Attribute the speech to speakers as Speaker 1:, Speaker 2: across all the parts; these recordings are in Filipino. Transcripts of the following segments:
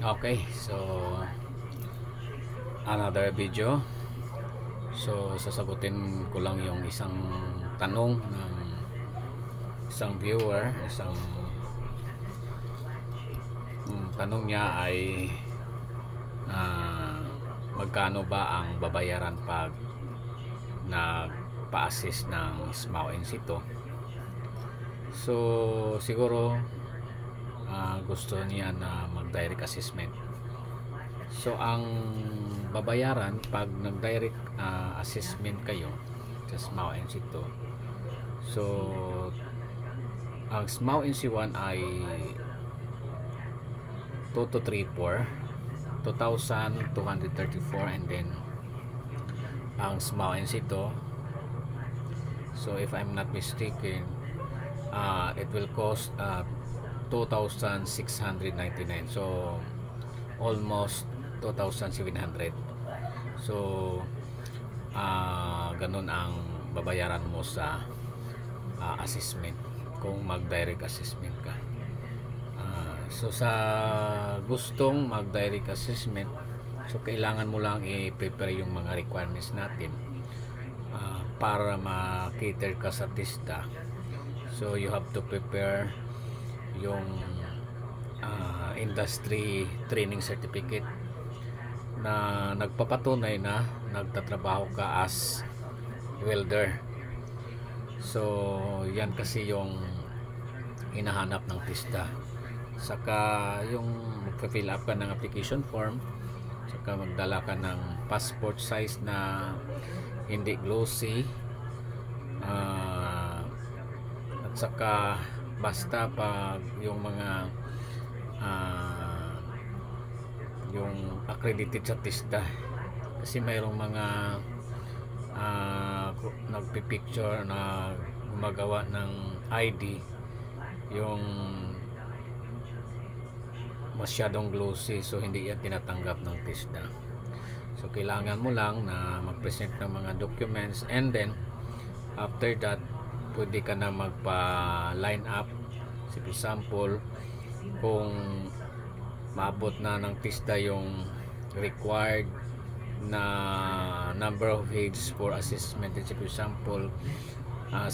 Speaker 1: Okay, so another video. So sasagutin ko lang yung isang tanong ng isang viewer. Tanong niya ay ah, magkano ba ang babayaran pag nagpa-assist ng SMAO Insito. So siguro gusto niya na mag-direct assessment. So ang babayaran pag nag-direct assessment kayo sa SMAO NC2, so ang SMAO NC1 ay 2,234, and then ang SMAO NC2, so if I'm not mistaken, it will cost 2,699, so almost 2,700. So ganun ang babayaran mo sa assessment kung mag-direct assessment ka. So sa gustong mag-direct assessment, so kailangan mo lang i-prepare yung mga requirements natin para ma-cater ka sa TISDA. So you have to prepare yung industry training certificate na nagpapatunay na nagtatrabaho ka as welder. So yan kasi yung hinahanap ng TISDA. Saka yung magpa-fill up ka ng application form, saka magdala ka ng passport size na hindi glossy, at saka basta pag yung mga yung accredited sa TISDA, kasi mayroong mga nagpipicture na gumagawa ng ID yung masyadong glossy, so hindi yan tinatanggap ng TISDA. So kailangan mo lang na mag-present ng mga documents, and then after that pwede ka na magpa-line up. For example, kung maabot na ng TISDA yung required na number of heads for assessment, for example 10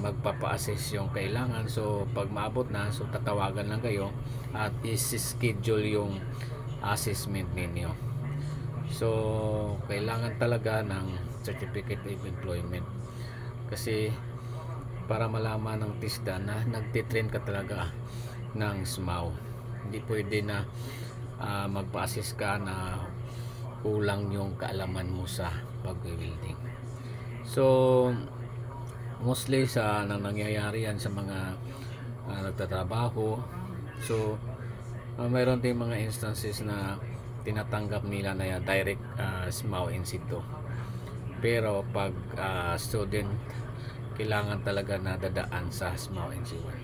Speaker 1: magpapa-assess yung kailangan, so pag maabot na, so tatawagan lang kayo at is-schedule yung assessment ninyo. So kailangan talaga ng certificate of employment, kasi para malaman ng TISDA na nagtitrain ka talaga ng SMAO. Hindi pwede na magpa-assess ka na kulang yung kaalaman mo sa pag-welding. So mostly sa nangyayari yan sa mga nagtatrabaho. So mayroon din mga instances na tinatanggap nila na direct SMAO Insito, pero pag student, kailangan talaga na dadaan sa SMAO NC1.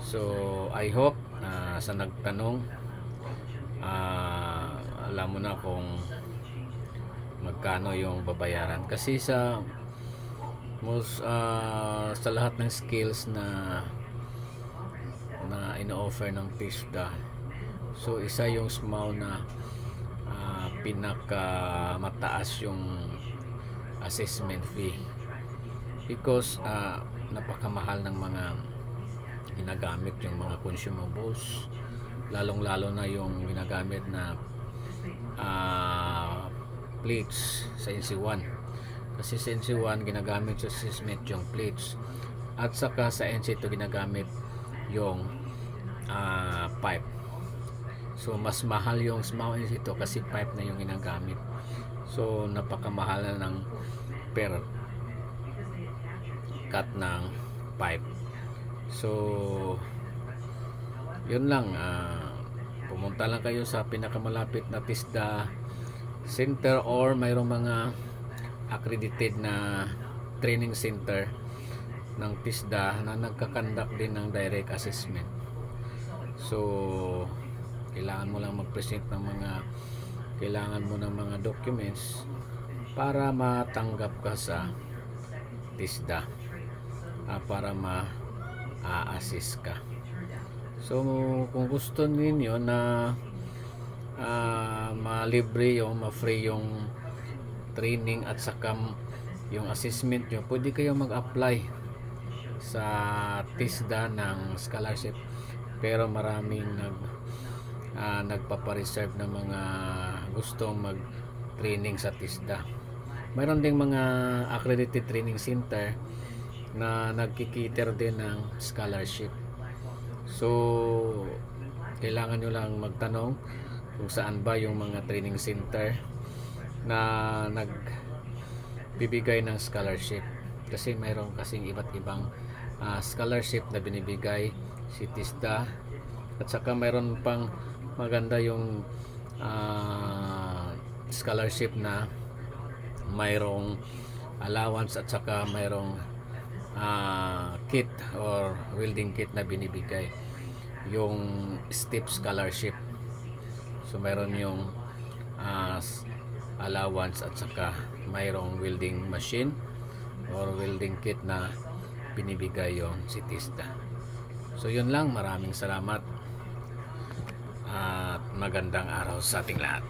Speaker 1: So I hope sa nagtanong, alam mo na kung magkano yung babayaran, kasi sa sa lahat ng skills na ino-offer ng TISDA, so isa yung SMAO na pinaka mataas yung assessment fee, because napakamahal ng mga ginagamit, yung mga consumables, lalong lalo na yung ginagamit na plates sa NC1. Kasi sa NC1 ginagamit sa assessment yung plates, at saka sa NC2 ginagamit yung pipe. So mas mahal yung SMAO NC2 kasi pipe na yung ginagamit. So napakamahal na ng per cut ng pipe. So yun lang, pumunta lang kayo sa pinakamalapit na TISDA center, or mayroong mga accredited na training center ng TISDA na nagkakandak din ng direct assessment. So kailangan mo lang mag-present ng mga documents para matanggap ka sa TISDA, para assist ka. So kung gusto niyo na malibre yung ma-free yung training at saka yung assessment nyo, pwede kayo mag-apply sa TISDA ng scholarship. Pero maraming nagpapareserve ng mga gustong mag-training sa TISDA. Mayroon ding mga accredited training center na nagkikiter din ng scholarship. So kailangan nyo lang magtanong kung saan ba yung mga training center na nagbibigay ng scholarship, kasi mayroon kasing iba't ibang scholarship na binibigay si TISDA, at saka mayroon pang maganda yung scholarship na mayroong allowance at saka mayroong kit or welding kit na binibigay, yung STEP scholarship. So mayroon yung allowance at saka mayroong welding machine or welding kit na binibigay yung si TISDA. So yun lang, maraming salamat at magandang araw sa ating lahat.